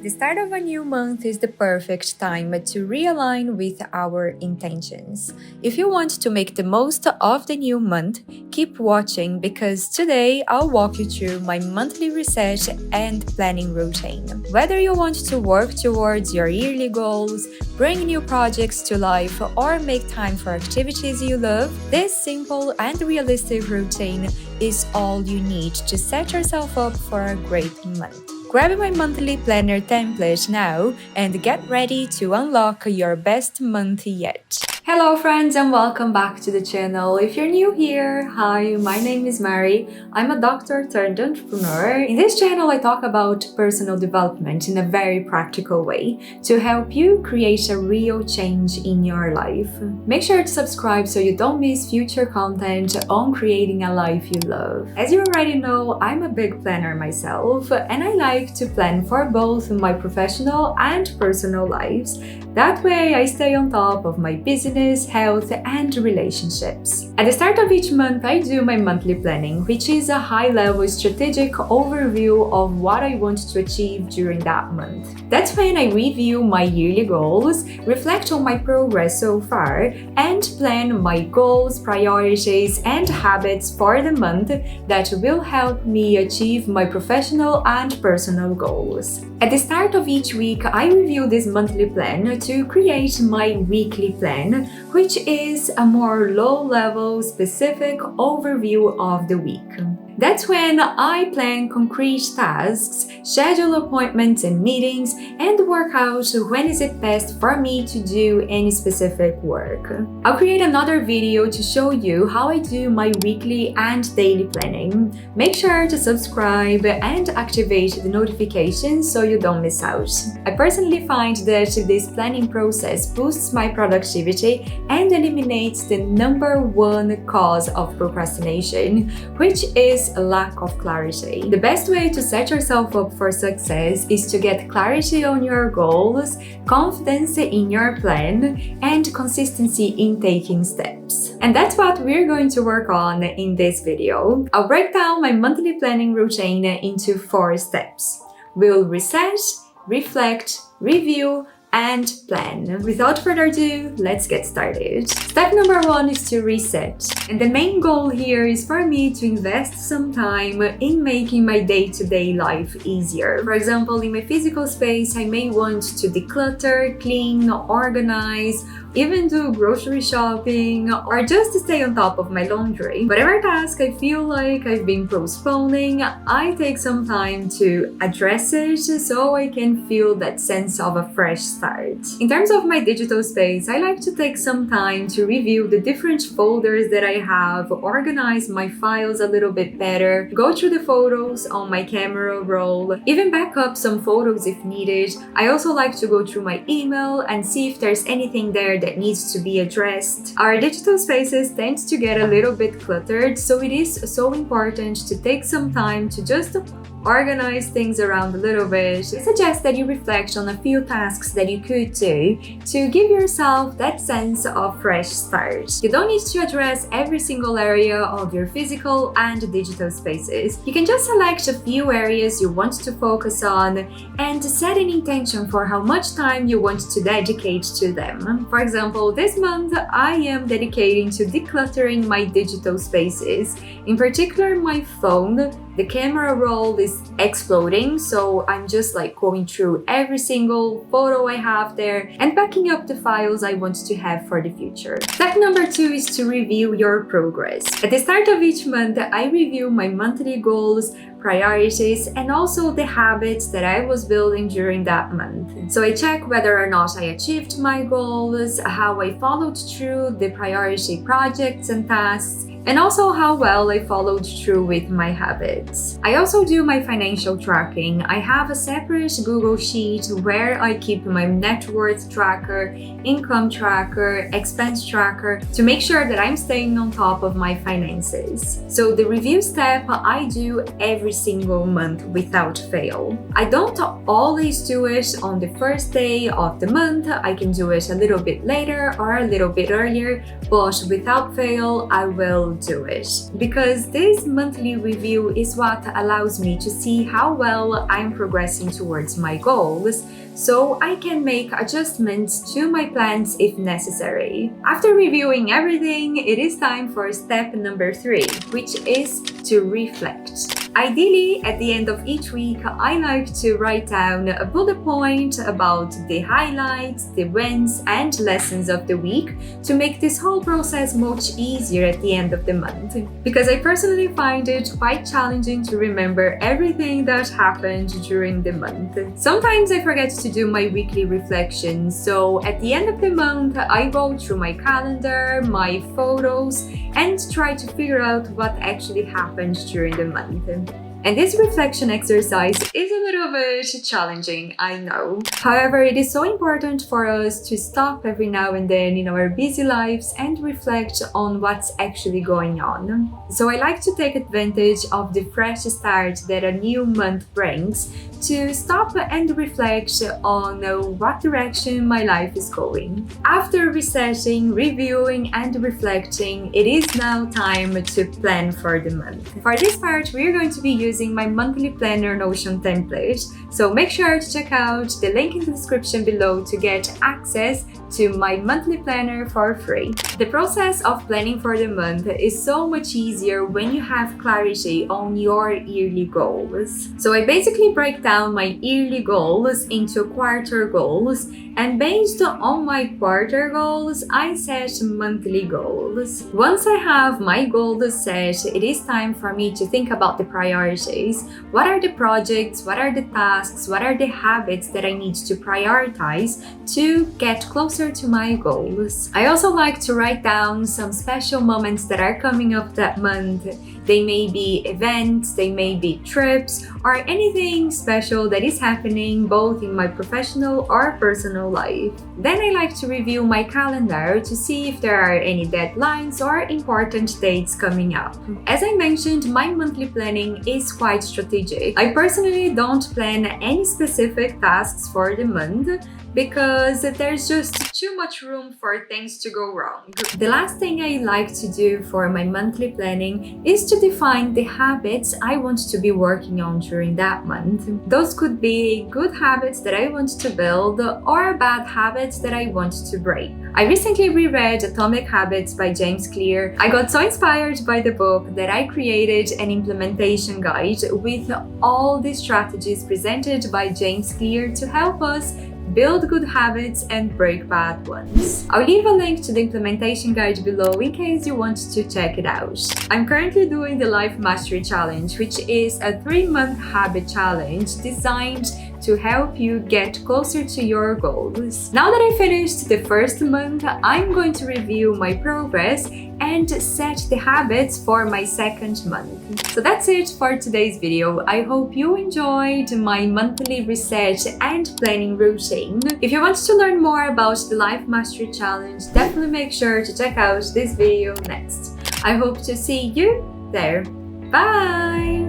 The start of a new month is the perfect time to realign with our intentions. If you want to make the most of the new month, keep watching because today I'll walk you through my monthly research and planning routine. Whether you want to work towards your yearly goals, bring new projects to life, or make time for activities you love, this simple and realistic routine is all you need to set yourself up for a great month. Grab my monthly planner template now and get ready to unlock your best month yet. Hello friends and welcome back to the channel. If you're new here, hi, my name is Mary. I'm a doctor turned entrepreneur. In this channel I talk about personal development in a very practical way to help you create a real change in your life. Make sure to subscribe so you don't miss future content on creating a life you love. As you already know, I'm a big planner myself and I like to plan for both my professional and personal lives. That way I stay on top of my business, health, and relationships. At the start of each month, I do my monthly planning, which is a high-level strategic overview of what I want to achieve during that month. That's when I review my yearly goals, reflect on my progress so far, and plan my goals, priorities, and habits for the month that will help me achieve my professional and personal goals. At the start of each week, I review this monthly plan to create my weekly plan, which is a more low-level, specific overview of the week. That's when I plan concrete tasks, schedule appointments and meetings, and work out when is it best for me to do any specific work. I'll create another video to show you how I do my weekly and daily planning. Make sure to subscribe and activate the notifications so you don't miss out. I personally find that this planning process boosts my productivity and eliminates the number one cause of procrastination, which is a lack of clarity. The best way to set yourself up for success is to get clarity on your goals, confidence in your plan, and consistency in taking steps. And that's what we're going to work on in this video. I'll break down my monthly planning routine into 4 steps. We'll research, reflect, review, and plan. Without further ado, let's get started. Step number 1 is to reset. And the main goal here is for me to invest some time in making my day-to-day life easier. For example, in my physical space, I may want to declutter, clean, organize, even do grocery shopping, or just to stay on top of my laundry. Whatever task I feel like I've been postponing, I take some time to address it so I can feel that sense of a fresh start. In terms of my digital space, I like to take some time to review the different folders that I have, organize my files a little bit better, go through the photos on my camera roll, even back up some photos if needed. I also like to go through my email and see if there's anything there that needs to be addressed. Our digital spaces tend to get a little bit cluttered, so it is so important to take some time to just organize things around a little bit. I suggest that you reflect on a few tasks that you could do to give yourself that sense of fresh start. You don't need to address every single area of your physical and digital spaces. You can just select a few areas you want to focus on and set an intention for how much time you want to dedicate to them. For example, this month I am dedicating to decluttering my digital spaces. In particular, my phone. The camera roll is exploding, so I'm just going through every single photo I have there and backing up the files I want to have for the future. Step number 2 is to review your progress. At the start of each month, I review my monthly goals, priorities, and also the habits that I was building during that month. So I check whether or not I achieved my goals, how I followed through the priority projects and tasks, and also how well I followed through with my habits. I also do my financial tracking. I have a separate Google Sheet where I keep my net worth tracker, income tracker, expense tracker to make sure that I'm staying on top of my finances. So the review step I do every single month without fail. I don't always do it on the first day of the month. I can do it a little bit later or a little bit earlier, but without fail, I will will do it. Because this monthly review is what allows me to see how well I'm progressing towards my goals, so I can make adjustments to my plans if necessary. After reviewing everything, it is time for step number 3, which is to reflect. Ideally, at the end of each week, I like to write down a bullet point about the highlights, the wins, and lessons of the week to make this whole process much easier at the end of the month. Because I personally find it quite challenging to remember everything that happened during the month. Sometimes I forget to do my weekly reflections, so at the end of the month, I go through my calendar, my photos, and try to figure out what actually happened during the month. And this reflection exercise is a little bit challenging, I know. However, it is so important for us to stop every now and then in our busy lives and reflect on what's actually going on. So I like to take advantage of the fresh start that a new month brings to stop and reflect on what direction my life is going. After resetting, reviewing, and reflecting, it is now time to plan for the month. For this part, we're going to be using my monthly planner Notion template, so make sure to check out the link in the description below to get access to my monthly planner for free. The process of planning for the month is so much easier when you have clarity on your yearly goals. So I basically break down my yearly goals into quarter goals, and based on my quarter goals, I set monthly goals. Once I have my goals set, it is time for me to think about the priorities. What are the projects, what are the tasks, what are the habits that I need to prioritize to get closer to my goals? I also like to write down some special moments that are coming up that month. They may be events, they may be trips, or anything special that is happening both in my professional or personal life. Then I like to review my calendar to see if there are any deadlines or important dates coming up. As I mentioned, my monthly planning is quite strategic. I personally don't plan any specific tasks for the month because there's just too much room for things to go wrong. The last thing I like to do for my monthly planning is to define the habits I want to be working on during that month. Those could be good habits that I want to build or bad habits that I want to break. I recently reread Atomic Habits by James Clear. I got so inspired by the book that I created an implementation guide with all the strategies presented by James Clear to help us build good habits and break bad ones. I'll leave a link to the implementation guide below in case you want to check it out. I'm currently doing the Life Mastery Challenge, which is a 3-month habit challenge designed to help you get closer to your goals. Now that I finished the first month, I'm going to review my progress and set the habits for my second month. So that's it for today's video. I hope you enjoyed my monthly reset and planning routine. If you want to learn more about the Life Mastery Challenge, definitely make sure to check out this video next. I hope to see you there. Bye!